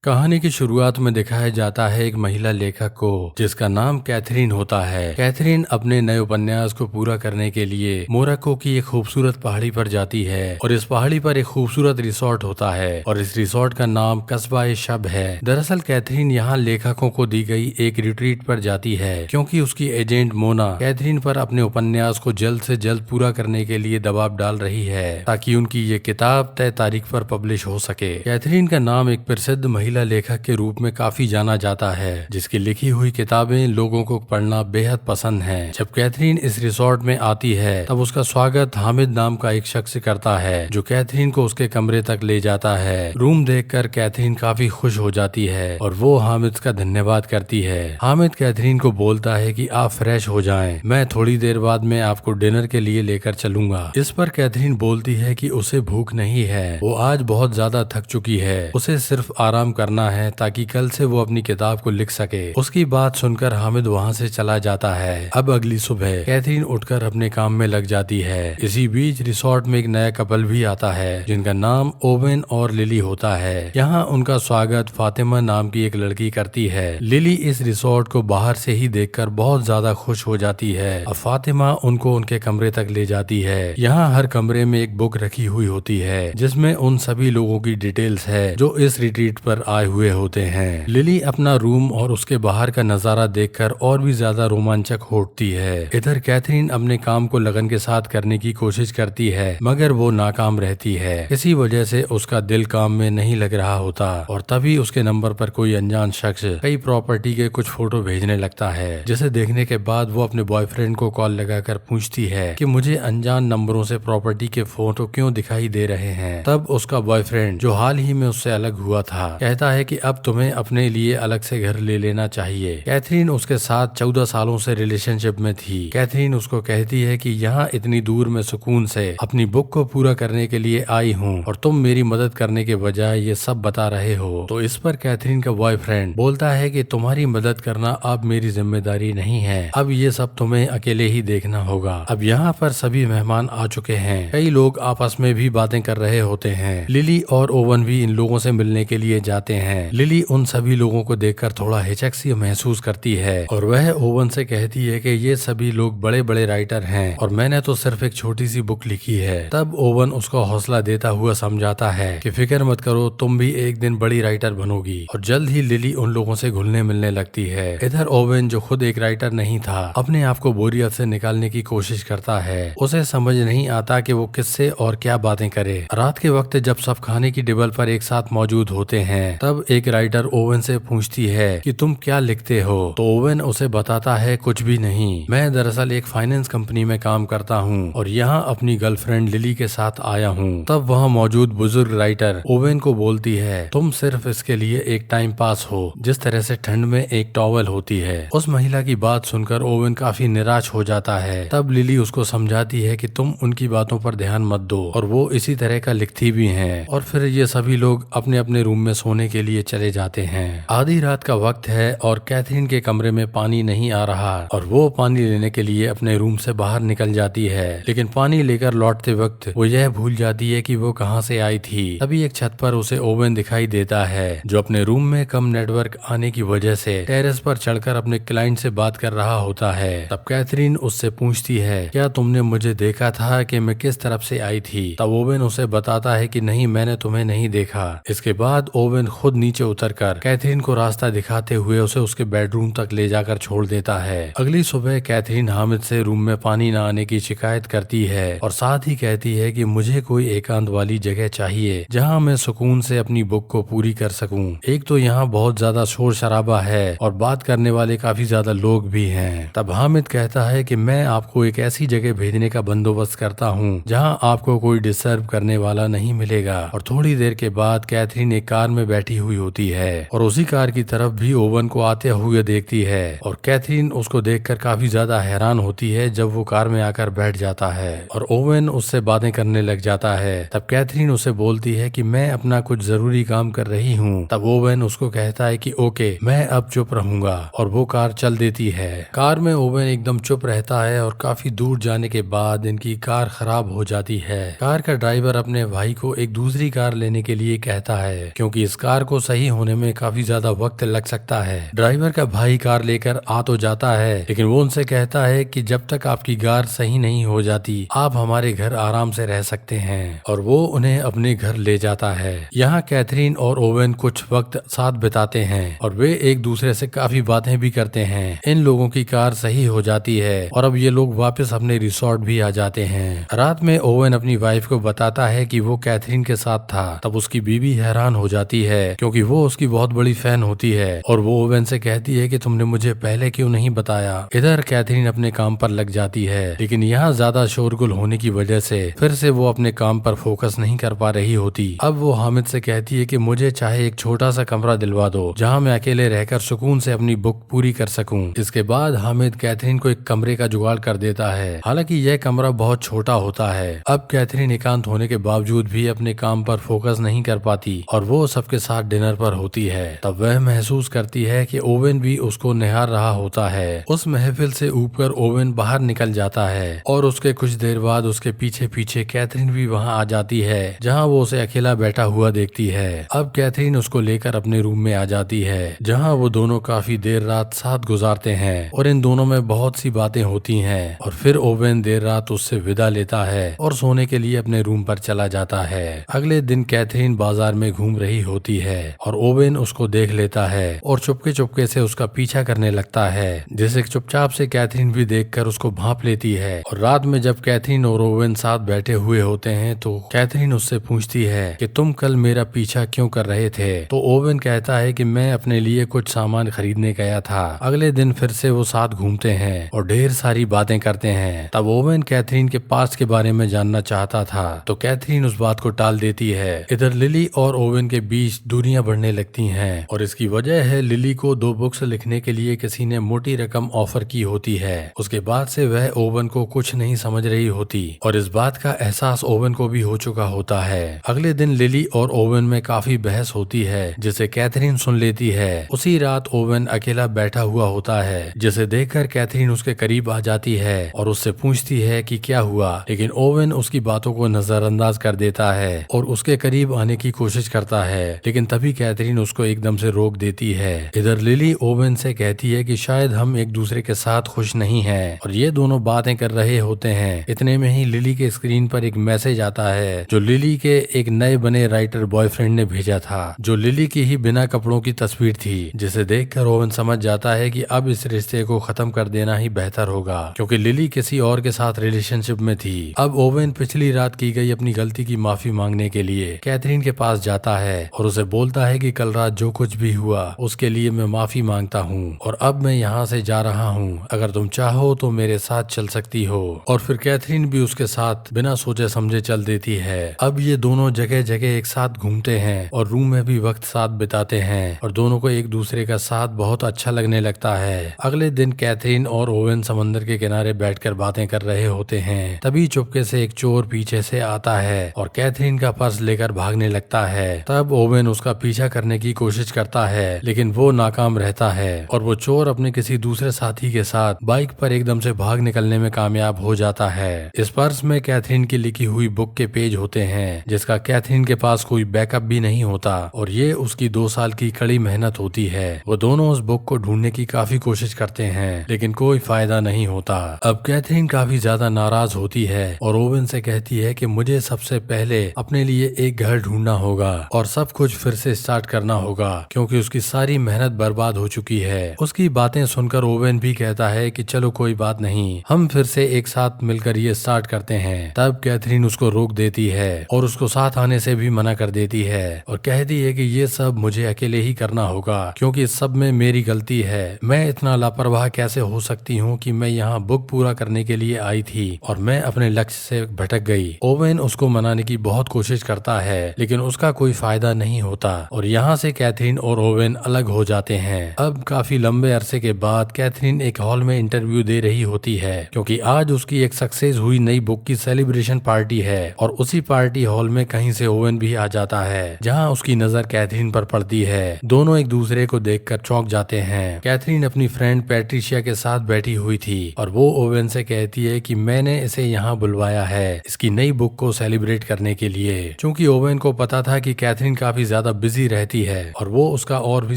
कहानी की शुरुआत में दिखाया जाता है एक महिला लेखक को जिसका नाम कैथरीन होता है। कैथरीन अपने नए उपन्यास को पूरा करने के लिए मोरक्को की एक खूबसूरत पहाड़ी पर जाती है और इस पहाड़ी पर एक खूबसूरत रिसोर्ट होता है और इस रिसोर्ट का नाम कस्बा-ए-शब है। दरअसल कैथरीन यहाँ लेखकों को दी गई एक रिट्रीट पर जाती है क्योंकि उसकी एजेंट मोना कैथरीन पर अपने उपन्यास को जल्द से जल्द पूरा करने के लिए दबाव डाल रही है ताकि उनकी ये किताब तय तारीख पर पब्लिश हो सके। कैथरीन का नाम एक प्रसिद्ध महिला लेखक के रूप में काफी जाना जाता है जिसकी लिखी हुई किताबें लोगों को पढ़ना बेहद पसंद है। जब कैथरीन इस रिसोर्ट में आती है तब उसका स्वागत हामिद नाम का एक शख्स करता है जो कैथरीन को उसके कमरे तक ले जाता है। रूम देखकर कैथरीन काफी खुश हो जाती है और वो हामिद का धन्यवाद करती है। हामिद कैथरीन को बोलता है कि आप फ्रेश हो जाएं, मैं थोड़ी देर बाद में आपको डिनर के लिए लेकर चलूंगा। इस पर कैथरीन बोलती है कि उसे भूख नहीं है, वो आज बहुत ज्यादा थक चुकी है, उसे सिर्फ आराम करना है ताकि कल से वो अपनी किताब को लिख सके। उसकी बात सुनकर हामिद वहाँ से चला जाता है। अब अगली सुबह कैथरीन उठकर अपने काम में लग जाती है। इसी बीच रिसोर्ट में एक नया कपल भी आता है जिनका नाम ओवेन और लिली होता है। यहाँ उनका स्वागत फातिमा नाम की एक लड़की करती है। लिली इस रिसोर्ट को बाहर से ही देखकर बहुत ज्यादा खुश हो जाती है। अब फातिमा उनको उनके कमरे तक ले जाती है। यहाँ हर कमरे में एक बुक रखी हुई होती है जिसमें उन सभी लोगों की डिटेल्स है जो इस रिट्रीट पर आए हुए होते हैं। लिली अपना रूम और उसके बाहर का नजारा देखकर और भी ज्यादा रोमांचक होती है। इधर कैथरीन अपने काम को लगन के साथ करने की कोशिश करती है मगर वो नाकाम रहती है। इसी वजह से उसका दिल काम में नहीं लग रहा होता और तभी उसके नंबर पर कोई अनजान शख्स कई प्रॉपर्टी के कुछ फोटो भेजने लगता है जिसे देखने के बाद वो अपने बॉयफ्रेंड को कॉल लगाकर पूछती है कि मुझे अनजान नंबरों से प्रॉपर्टी के फोटो क्यों दिखाई दे रहे हैं। तब उसका बॉयफ्रेंड जो हाल ही में उससे अलग हुआ था कहता है कि अब तुम्हें अपने लिए अलग से घर ले लेना चाहिए। कैथरीन उसके साथ 14 सालों से रिलेशनशिप में थी। कैथरीन उसको कहती है कि यहाँ इतनी दूर में सुकून से अपनी बुक को पूरा करने के लिए आई हूँ और तुम मेरी मदद करने के बजाय ये सब बता रहे हो। तो इस पर कैथरीन का बॉयफ्रेंड बोलता है कि तुम्हारी मदद करना अब मेरी जिम्मेदारी नहीं है, अब ये सब तुम्हें अकेले ही देखना होगा। अब यहाँ पर सभी मेहमान आ चुके हैं, कई लोग आपस में भी बातें कर रहे होते हैं। लिली और ओवन भी इन लोगों से मिलने के लिए जाते हैं। लिली उन सभी लोगों को देखकर थोड़ा हिचक सी महसूस करती है और वह ओवन से कहती है कि ये सभी लोग बड़े बड़े राइटर हैं और मैंने तो सिर्फ एक छोटी सी बुक लिखी है। तब ओवन उसको हौसला देता हुआ समझाता है कि फिक्र मत करो, तुम भी एक दिन बड़ी राइटर बनोगी। और जल्द ही लिली उन लोगों से घुलने मिलने लगती है। इधर ओवन जो खुद एक राइटर नहीं था अपने आप को बोरियत से निकालने की कोशिश करता है। उसे समझ नहीं आता कि वो किससे और क्या बातें करे। रात के वक्त जब सब खाने की टेबल पर एक साथ मौजूद होते हैं तब एक राइटर ओवन से पूछती है कि तुम क्या लिखते हो। तो ओवन उसे बताता है कुछ भी नहीं, मैं दरअसल एक फाइनेंस कंपनी में काम करता हूँ और यहाँ अपनी गर्लफ्रेंड लिली के साथ आया हूँ। तब वहाँ मौजूद बुजुर्ग राइटर ओवन को बोलती है तुम सिर्फ इसके लिए एक टाइम पास हो जिस तरह से ठंड में एक टॉवल होती है। उस महिला की बात सुनकर ओवन काफी निराश हो जाता है। तब लिली उसको समझाती है कि तुम उनकी बातों पर ध्यान मत दो और वो इसी तरह का लिखती भी हैं। और फिर ये सभी लोग अपने अपने रूम में सोने के लिए चले जाते हैं। आधी रात का वक्त है और कैथरीन के कमरे में पानी नहीं आ रहा और वो पानी लेने के लिए अपने रूम से बाहर निकल जाती है, लेकिन पानी लेकर लौटते वक्त वो यह भूल जाती है कि वो कहाँ से आई थी। तभी एक छत पर उसे ओवन दिखाई देता है जो अपने रूम में कम नेटवर्क आने की वजह से टेरेस पर चढ़कर अपने क्लाइंट से बात कर रहा होता है। तब कैथरीन उससे पूछती है क्या तुमने मुझे देखा था कि मैं किस तरफ से आई थी। तब ओवन उसे बताता है कि नहीं, मैंने तुम्हें नहीं देखा। इसके बाद ओवन खुद नीचे उतरकर कैथरीन को रास्ता दिखाते हुए उसे उसके बेडरूम तक ले जाकर छोड़ देता है। अगली सुबह कैथरीन हामिद से रूम में पानी न आने की शिकायत करती है और साथ ही कहती है कि मुझे कोई एकांत वाली जगह चाहिए जहां मैं सुकून से अपनी बुक को पूरी कर सकूं। एक तो यहाँ बहुत ज्यादा शोर शराबा है और बात करने वाले काफी ज्यादा लोग भी हैं। तब हामिद कहता है कि मैं आपको एक ऐसी जगह भेजने का बंदोबस्त करता हूँ जहाँ आपको कोई डिस्टर्ब करने वाला नहीं मिलेगा। और थोड़ी देर के बाद कैथरीन एक कार में बैठी हुई होती है और उसी कार की तरफ भी ओवन को आते हुए देखती है और कैथरीन उसको देखकर काफी ज्यादा हैरान होती है जब वो कार में आकर बैठ जाता है और ओवन उससे बातें करने लग जाता है। तब कैथरीन उसे बोलती है कि मैं अपना कुछ जरूरी काम कर रही हूँ। तब ओवन उसको कहता है कि ओके, मैं अब चुप रहूंगा और वो कार चल देती है। कार में ओवन एकदम चुप रहता है और काफी दूर जाने के बाद इनकी कार खराब हो जाती है। कार का ड्राइवर अपने भाई को एक दूसरी कार लेने के लिए कहता है क्योंकि इस कार कार को सही होने में काफी ज्यादा वक्त लग सकता है। ड्राइवर का भाई कार लेकर आ तो जाता है, लेकिन वो उनसे कहता है कि जब तक आपकी कार सही नहीं हो जाती आप हमारे घर आराम से रह सकते हैं, और वो उन्हें अपने घर ले जाता है। यहाँ कैथरीन और ओवेन कुछ वक्त साथ बिताते हैं और वे एक दूसरे से काफी बातें भी करते हैं। इन लोगों की कार सही हो जाती है और अब ये लोग वापस अपने रिसोर्ट भी आ जाते हैं। रात में ओवेन अपनी वाइफ को बताता है कि वो कैथरीन के साथ था। तब उसकी बीवी हैरान हो जाती है क्योंकि वो उसकी बहुत बड़ी फैन होती है, और वो ओवेन से कहती है कि तुमने मुझे पहले क्यों नहीं बताया। इधर कैथरीन अपने काम पर लग जाती है, लेकिन यहाँ ज्यादा शोरगुल होने की वजह से फिर से वो अपने काम पर फोकस नहीं कर पा रही होती। अब वो हामिद से कहती है कि मुझे चाहे एक छोटा सा कमरा दिलवा दो जहाँ मैं अकेले रहकर सुकून से अपनी बुक पूरी कर सकूं। इसके बाद हामिद कैथरीन को एक कमरे का जुगाड़ कर देता है। हालांकि यह कमरा बहुत छोटा होता है। अब कैथरीन एकांत होने के बावजूद भी अपने काम पर फोकस नहीं कर पाती और वो सबके साथ डिनर पर होती है। तब वह महसूस करती है कि ओवेन भी उसको निहार रहा होता है। उस महफिल से ऊपर ओवेन बाहर निकल जाता है और उसके कुछ देर बाद उसके पीछे पीछे कैथरीन भी वहाँ आ जाती है, जहाँ वो उसे अकेला बैठा हुआ देखती है। अब कैथरीन उसको लेकर अपने रूम में आ जाती है, जहाँ वो दोनों काफी देर रात साथ गुजारते हैं और इन दोनों में बहुत सी बातें होती हैं। और फिर ओवेन देर रात उससे विदा लेता है और सोने के लिए अपने रूम पर चला जाता है। अगले दिन कैथरीन बाजार में घूम रही होती है और ओवेन उसको देख लेता है और चुपके चुपके से उसका पीछा करने लगता है, जिसे चुपचाप से कैथरीन भी देखकर उसको भांप लेती है। और रात में जब कैथरीन और ओवेन साथ बैठे हुए होते हैं तो कैथरीन उससे पूछती है कि तुम कल मेरा पीछा क्यों कर रहे थे। तो ओवेन कहता है कि मैं अपने लिए कुछ सामान खरीदने गया था। अगले दिन फिर से वो साथ घूमते हैं और ढेर सारी बातें करते हैं। तब ओवेन कैथरीन के पास्ट के बारे में जानना चाहता था, तो कैथरीन उस बात को टाल देती है। इधर लिली और ओवेन के बीच दूरियां बढ़ने लगती हैं और इसकी वजह है लिली को 2 बुक्स लिखने के लिए किसी ने मोटी रकम ऑफर की होती है। उसके बाद से वह ओवेन को कुछ नहीं समझ रही होती और इस बात का एहसास ओवेन को भी हो चुका होता है। अगले दिन लिली और ओवेन में काफी बहस होती है, जिसे कैथरीन सुन लेती है। उसी रात ओवेन अकेला बैठा हुआ होता है, जिसे देखकर कैथरीन उसके करीब आ जाती है और उससे पूछती है कि क्या हुआ, लेकिन ओवेन उसकी बातों को नजरअंदाज कर देता है और उसके करीब आने की कोशिश करता है, लेकिन तभी कैथरीन उसको एकदम से रोक देती है। इधर लिली ओवेन से कहती है कि शायद हम एक दूसरे के साथ खुश नहीं हैं, और ये दोनों बातें कर रहे होते हैं। इतने में ही लिली के स्क्रीन पर एक मैसेज आता है जो लिली के एक नए बने राइटर बॉयफ्रेंड ने भेजा था, जो लिली की ही बिना कपड़ों की तस्वीर थी, जिसे देखकर ओवेन समझ जाता है कि अब इस रिश्ते को खत्म कर देना ही बेहतर होगा, क्योंकि लिली किसी और के साथ रिलेशनशिप में थी। अब ओवेन पिछली रात की गई अपनी गलती की माफी मांगने के लिए कैथरीन के पास जाता है और उसे बोलता है कि कल रात जो कुछ भी हुआ उसके लिए मैं माफी मांगता हूँ और अब मैं यहाँ से जा रहा हूँ। अगर तुम चाहो तो मेरे साथ चल सकती हो। और फिर कैथरीन भी उसके साथ बिना सोचे समझे चल देती है। अब ये दोनों जगह जगह एक साथ घूमते हैं और रूम में भी वक्त साथ बिताते हैं और दोनों को एक दूसरे का साथ बहुत अच्छा लगने लगता है। अगले दिन कैथरीन और ओवेन समंदर के किनारे बैठकर बातें कर रहे होते हैं। तभी चुपके से एक चोर पीछे से आता है और कैथरीन का पर्स लेकर भागने लगता है। तब ओवेन उसका पीछा करने की कोशिश करता है, लेकिन वो नाकाम रहता है और वो चोर अपने किसी दूसरे साथी के साथ बाइक पर एकदम से भाग निकलने में कामयाब हो जाता है। इस पर्स में कैथरीन की लिखी हुई बुक के पेज होते हैं, जिसका कैथरीन के पास कोई बैकअप भी नहीं होता और ये उसकी 2 साल की कड़ी मेहनत होती है। वो दोनों उस बुक को ढूंढने की काफी कोशिश करते हैं, लेकिन कोई फायदा नहीं होता। अब कैथरीन काफी ज्यादा नाराज होती है और ओवेन से कहती है कि मुझे सबसे पहले अपने लिए एक घर ढूंढना होगा और सब कुछ फिर से स्टार्ट करना होगा, क्योंकि उसकी सारी मेहनत बर्बाद हो चुकी है। उसकी बातें सुनकर ओवेन भी कहता है कि चलो कोई बात नहीं, हम फिर से एक साथ मिलकर ये स्टार्ट करते हैं। तब कैथरीन उसको रोक देती है और उसको साथ आने से भी मना कर देती है और कहती है कि ये सब मुझे अकेले ही करना होगा, क्योंकि इस सब में मेरी गलती है। मैं इतना लापरवाह कैसे हो सकती हूँ कि मैं यहाँ बुक पूरा करने के लिए आई थी और मैं अपने लक्ष्य से भटक गई। ओवेन उसको मनाने की बहुत कोशिश करता है, लेकिन उसका कोई फायदा नहीं होता और यहाँ से कैथरीन और ओवेन अलग हो जाते हैं। अब काफी लंबे अरसे के बाद कैथरीन एक हॉल में इंटरव्यू दे रही होती है, क्योंकि आज उसकी एक सक्सेस हुई नई बुक की सेलिब्रेशन पार्टी है और उसी पार्टी हॉल में कहीं से ओवेन भी आ जाता है, जहाँ उसकी नजर कैथरीन पर पड़ती है। दोनों एक दूसरे को देखकर चौंक जाते हैं। कैथरीन अपनी फ्रेंड पैट्रिशिया के साथ बैठी हुई थी और वो ओवेन से कहती है कि मैंने इसे यहाँ बुलवाया है इसकी नई बुक को सेलिब्रेट करने के लिए। चूंकि ओवेन को पता था कि कैथरीन काफी ज्यादा ज्यादा बिजी रहती है और वो उसका और भी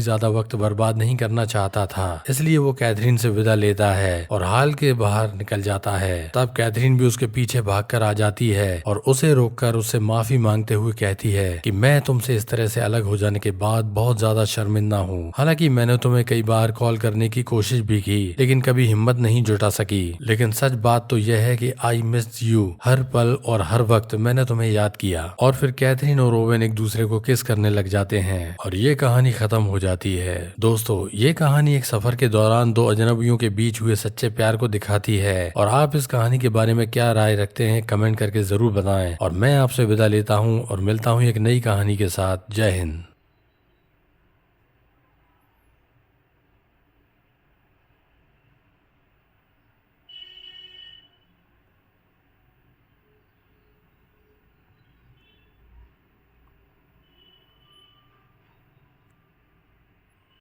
ज्यादा वक्त बर्बाद नहीं करना चाहता था। इसलिए वो कैथरीन से विदा लेता है और हॉल के बाहर निकल जाता है। तब कैथरीन भी उसके पीछे भागकर आ जाती है और उसे रोककर उससे माफी मांगते हुए कहती है कि मैं तुमसे इस तरह से अलग हो जाने के बाद बहुत ज्यादा शर्मिंदा हूँ। हालांकि मैंने तुम्हें कई बार कॉल करने की कोशिश भी की लेकिन कभी हिम्मत नहीं जुटा सकी। लेकिन सच बात तो यह है कि आई मिस यू, हर पल और हर वक्त मैंने तुम्हें याद किया। और फिर कैथरीन और ओवेन एक दूसरे को किस करने लग जाते हैं और ये कहानी खत्म हो जाती है। दोस्तों, ये कहानी एक सफर के दौरान दो अजनबियों के बीच हुए सच्चे प्यार को दिखाती है। और आप इस कहानी के बारे में क्या राय रखते हैं कमेंट करके जरूर बताएं। और मैं आपसे विदा लेता हूं और मिलता हूं एक नई कहानी के साथ। जय हिंद।